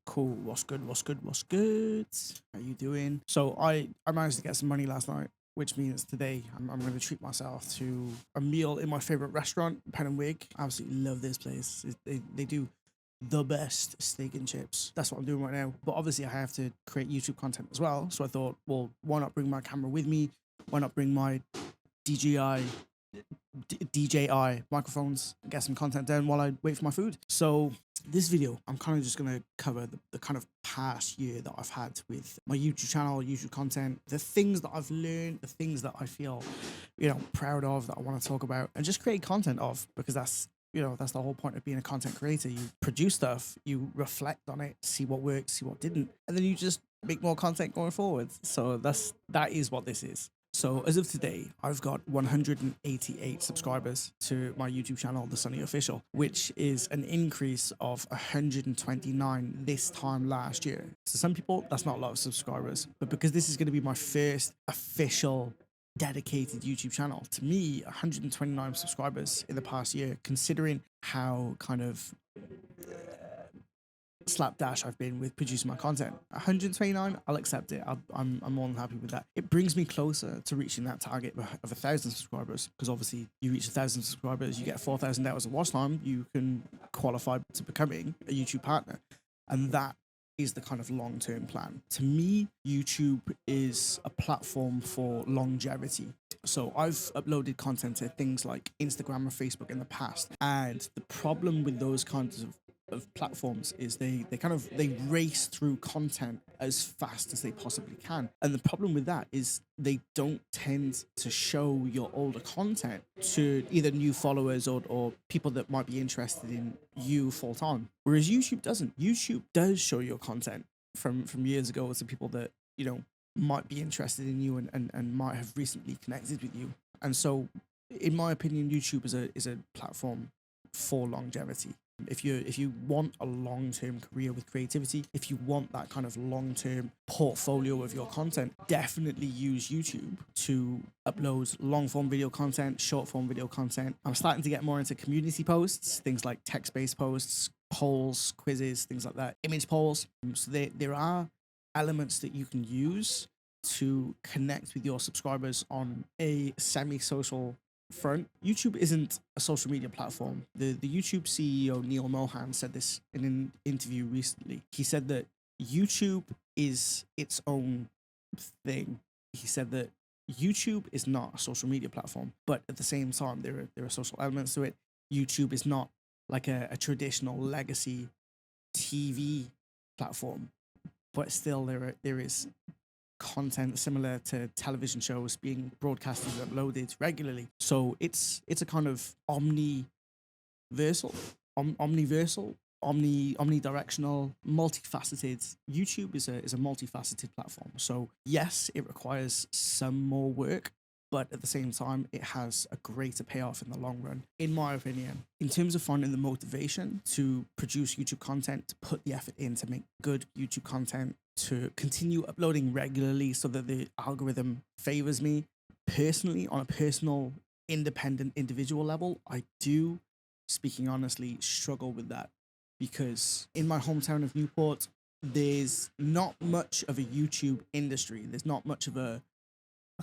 Cool. What's good? What's good? What's good? How you doing? So I managed to get some money last night, which means today I'm going to treat myself to a meal in my favorite restaurant, Pen and Wig. I absolutely love this place. They do the best steak and chips. That's what I'm doing right now. But obviously I have to create YouTube content as well. So I thought, well, why not bring my camera with me? Why not bring my DJI microphones, get some content down while I wait for my food. So this video, I'm kind of just going to cover the kind of past year that I've had with my YouTube channel, YouTube content, the things that I've learned, the things that I feel, proud of, that I want to talk about and just create content of, because that's the whole point of being a content creator. You produce stuff, you reflect on it, see what worked, see what didn't, and then you just make more content going forward. So that is what this is. So as of today, I've got 188 subscribers to my YouTube channel, TheSonney Official, which is an increase of 129 this time last year. So some people, that's not a lot of subscribers, but because this is going to be my first official dedicated YouTube channel, to me, 129 subscribers in the past year, considering how kind of slapdash I've been with producing my content. 129, I'll accept it. I'm more than happy with that. It brings me closer to reaching that target of 1,000 subscribers, because obviously you reach 1,000 subscribers, you get 4,000 hours of watch time, you can qualify to becoming a YouTube partner. And that is the kind of long-term plan. To me, YouTube is a platform for longevity. So I've uploaded content to things like Instagram or Facebook in the past. And the problem with those kinds of platforms is they race through content as fast as they possibly can. And the problem with that is they don't tend to show your older content to either new followers or people that might be interested in you full time. Whereas YouTube doesn't. YouTube does show your content from years ago to people that, might be interested in you and might have recently connected with you. And so in my opinion, YouTube is a platform for longevity. If you want a long-term career with creativity, if you want that kind of long-term portfolio of your content, definitely use YouTube to upload long-form video content, short-form video content. I'm starting to get more into community posts, things like text-based posts, polls, quizzes, things like that, image polls. So there are elements that you can use to connect with your subscribers on a semi-social front. YouTube isn't a social media platform. The YouTube CEO Neil Mohan said this in an interview recently. He said that YouTube is its own thing. He said that YouTube is not a social media platform, but at the same time there are social elements to it. YouTube is not like a traditional legacy TV platform, but still there is content similar to television shows being broadcasted and uploaded regularly. So it's a kind of omnidirectional, multifaceted. YouTube is a multifaceted platform. So yes, it requires some more work, but at the same time, it has a greater payoff in the long run, in my opinion. In terms of finding the motivation to produce YouTube content, to put the effort in to make good YouTube content, to continue uploading regularly so that the algorithm favors me personally on a personal, independent, individual level, I do, speaking honestly, struggle with that, because in my hometown of Newport, there's not much of a YouTube industry. There's not much of a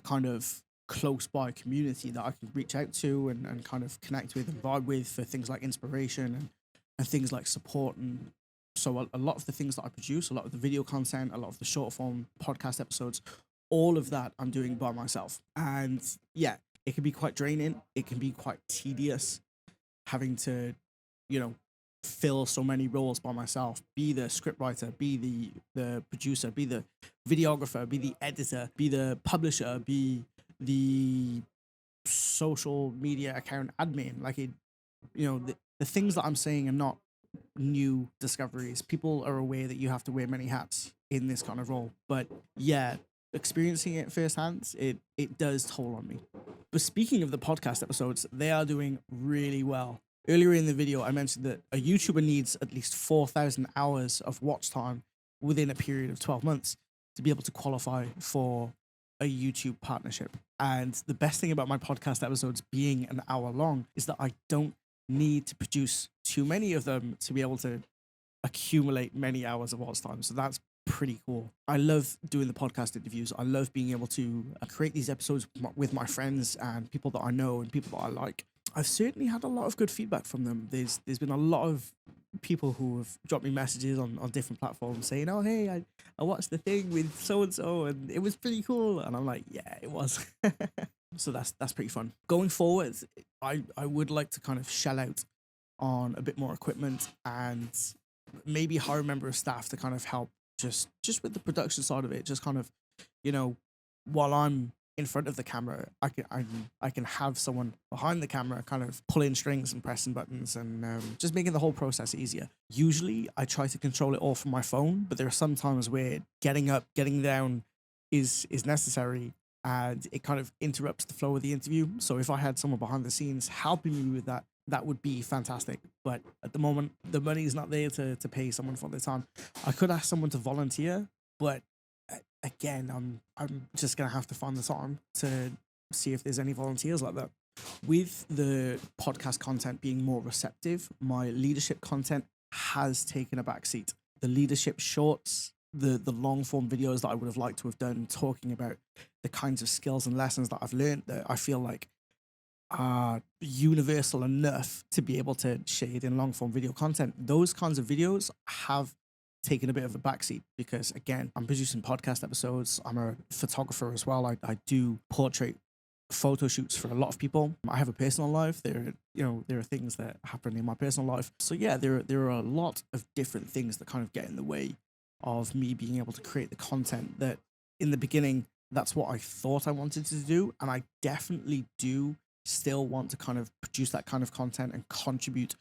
kind of close by community that I can reach out to and kind of connect with and vibe with for things like inspiration and things like support. And so a lot of the things that I produce, a lot of the video content, a lot of the short form podcast episodes, all of that I'm doing by myself. And yeah, it can be quite draining. It can be quite tedious having to, fill so many roles by myself, be the scriptwriter, be the producer, be the videographer, be the editor, be the publisher, be the social media account admin. Like the things that I'm saying are not new discoveries. People are aware that you have to wear many hats in this kind of role. But yeah, experiencing it firsthand, it does toll on me. But speaking of the podcast episodes, they are doing really well. Earlier in the video, I mentioned that a YouTuber needs at least 4,000 hours of watch time within a period of 12 months to be able to qualify for a YouTube partnership. And the best thing about my podcast episodes being an hour long is that I don't need to produce too many of them to be able to accumulate many hours of watch time. So that's pretty cool. I love doing the podcast interviews. I love being able to create these episodes with my friends and people that I know and people that I like. I've certainly had a lot of good feedback from them. There's been a lot of people who have dropped me messages on different platforms saying, "Oh, hey, I watched the thing with so and so and it was pretty cool." And I'm like, "Yeah, it was." So that's pretty fun. Going forward, I would like to kind of shell out on a bit more equipment and maybe hire a member of staff to kind of help just with the production side of it. Just kind of, you know, while I'm in front of the camera, I can have someone behind the camera kind of pulling strings and pressing buttons and just making the whole process easier. Usually I try to control it all from my phone, but there are some times where getting up, getting down is necessary, and it kind of interrupts the flow of the interview. So if I had someone behind the scenes helping me with that, that would be fantastic. But at the moment, the money is not there to pay someone for their time. I could ask someone to volunteer, but again, I'm just gonna have to find the time to see if there's any volunteers like that. With the podcast content being more receptive, my leadership content has taken a backseat. The leadership shorts, the long form videos that I would have liked to have done, talking about the kinds of skills and lessons that I've learned that I feel like are universal enough to be able to shade in long form video content. Those kinds of videos have taken a bit of a backseat because, again, I'm producing podcast episodes. I'm a photographer as well. I do portrait photo shoots for a lot of people. I have a personal life. There are things that happen in my personal life. So yeah, there are a lot of different things that kind of get in the way of me being able to create the content that in the beginning, that's what I thought I wanted to do. And I definitely do still want to kind of produce that kind of content and contribute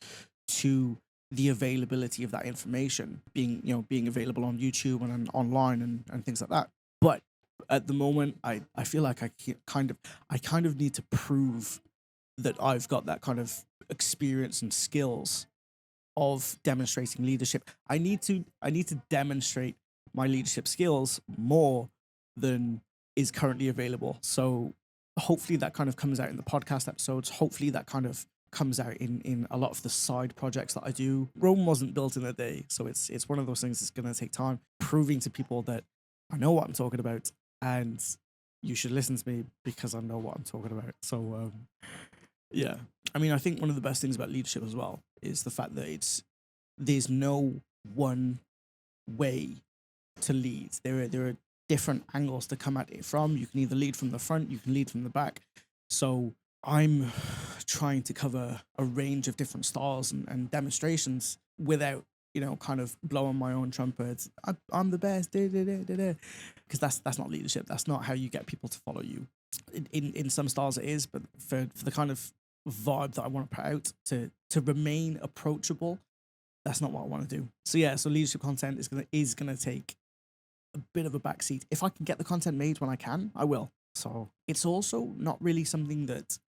to the availability of that information being available on YouTube and online and things like that. But at the moment, I feel like I kind of need to prove that I've got that kind of experience and skills of demonstrating leadership. I need to demonstrate my leadership skills more than is currently available. So hopefully that kind of comes out in the podcast episodes. Hopefully that kind of comes out in a lot of the side projects that I do. Rome wasn't built in a day, so it's one of those things that's going to take time, proving to people that I know what I'm talking about and you should listen to me because I know what I'm talking about. So yeah, I mean, I think one of the best things about leadership as well is the fact that there's no one way to lead. There are different angles to come at it from. You can either lead from the front, you can lead from the back. So I'm trying to cover a range of different styles and demonstrations without, kind of blowing my own trumpet. I'm the best, because that's not leadership. That's not how you get people to follow you. In some styles it is, but for the kind of vibe that I want to put out to remain approachable, that's not what I want to do. So yeah, so leadership content is gonna take a bit of a backseat. If I can get the content made when I can, I will. So it's also not really something that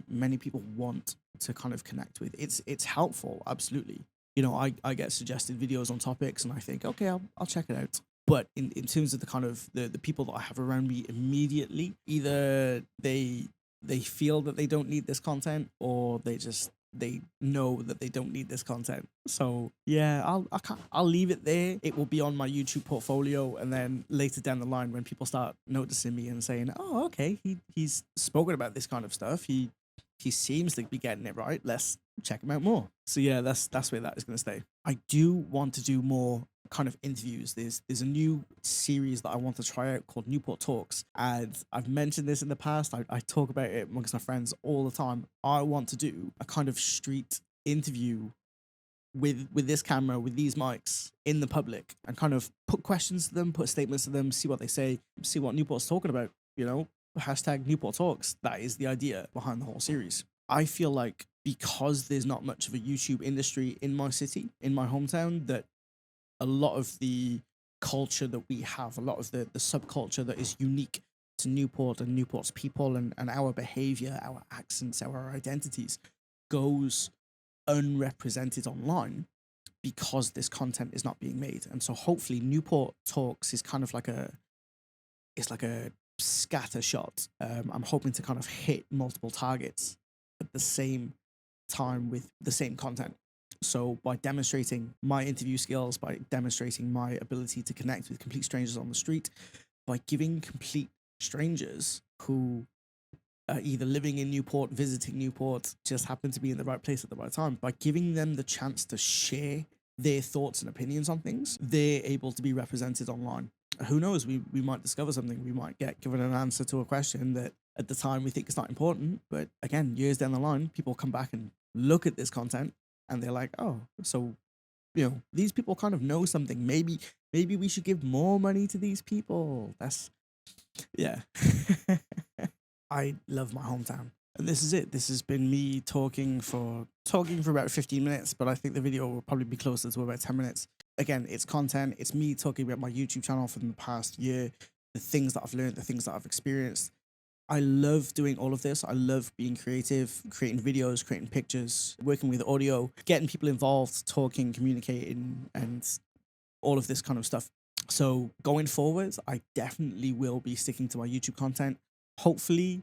many people want to kind of connect with. It's helpful, absolutely. I get suggested videos on topics and I think, okay, I'll check it out. But in terms of the kind of the people that I have around me immediately, either they feel that they don't need this content or they know that they don't need this content. So yeah, I'll leave it there. It will be on my YouTube portfolio, and then later down the line, when people start noticing me and saying, "Oh, okay, he's spoken about this kind of stuff. He seems to be getting it right. Let's check him out more." So yeah, that's where that is going to stay. I do want to do more kind of interviews. There's a new series that I want to try out called Newport Talks, and I've mentioned this in the past. I talk about it amongst my friends all the time. I want to do a kind of street interview with this camera, with these mics in the public, and kind of put questions to them, put statements to them, see what they say, see what Newport's talking about. Hashtag Newport Talks. That is the idea behind the whole series. I feel like because there's not much of a YouTube industry in my city, in my hometown, that a lot of the culture that we have, a lot of the subculture that is unique to Newport and Newport's people and our behavior, our accents, our identities goes unrepresented online because this content is not being made. And so hopefully Newport Talks is kind of like it's like a scatter shot. I'm hoping to kind of hit multiple targets at the same time with the same content. So by demonstrating my interview skills, by demonstrating my ability to connect with complete strangers on the street, by giving complete strangers who are either living in Newport, visiting Newport, just happen to be in the right place at the right time, by giving them the chance to share their thoughts and opinions on things, they're able to be represented online. Who knows? We might discover something. We might get given an answer to a question that at the time we think is not important, but again, years down the line, people come back and look at this content and they're like, oh, so these people kind of know something. Maybe we should give more money to these people. That's yeah. I love my hometown. And this is it. This has been me talking for about 15 minutes, but I think the video will probably be closer to about 10 minutes. Again, it's content. It's me talking about my YouTube channel from the past year, the things that I've learned, the things that I've experienced. I love doing all of this. I love being creative, creating videos, creating pictures, working with audio, getting people involved, talking, communicating, and all of this kind of stuff. So going forward, I definitely will be sticking to my YouTube content. Hopefully,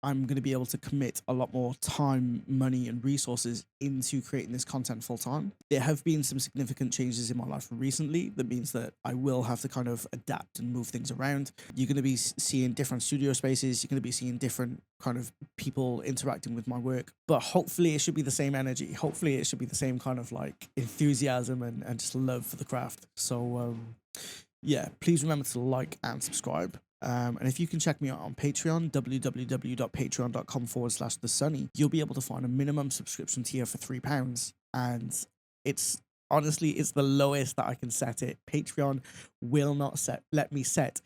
I'm going to be able to commit a lot more time, money, and resources into creating this content full time. There have been some significant changes in my life recently. That means that I will have to kind of adapt and move things around. You're going to be seeing different studio spaces. You're going to be seeing different kind of people interacting with my work. But hopefully it should be the same energy. Hopefully it should be the same kind of like enthusiasm and just love for the craft. So yeah, please remember to like and subscribe. And if you can check me out on Patreon, www.patreon.com/TheSonney, you'll be able to find a minimum subscription tier for £3. And it's honestly, it's the lowest that I can set it. Patreon will not let me set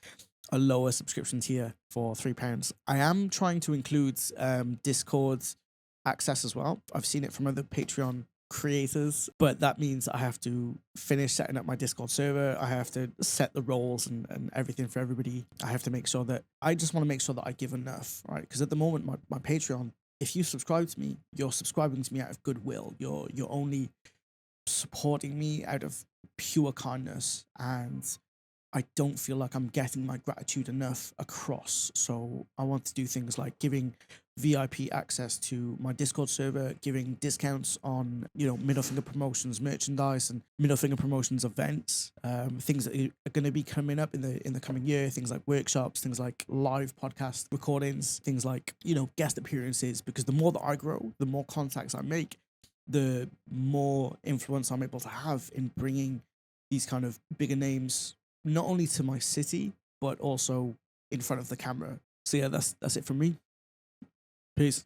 a lower subscription tier for £3. I am trying to include Discord access as well. I've seen it from other Patreon creators, but that means I have to finish setting up my Discord server. I have to set the roles and everything for everybody. I have to make sure that I give enough, right? Because at the moment, my Patreon, if you subscribe to me, you're subscribing to me out of goodwill. You're only supporting me out of pure kindness, and I don't feel like I'm getting my gratitude enough across. So I want to do things like giving VIP access to my Discord server, giving discounts on, Middle Finger Promotions merchandise and Middle Finger Promotions events, things that are going to be coming up in the coming year, things like workshops, things like live podcast recordings, things like, guest appearances, because the more that I grow, the more contacts I make, the more influence I'm able to have in bringing these kind of bigger names not only to my city, but also in front of the camera. So yeah, that's it from me. Peace.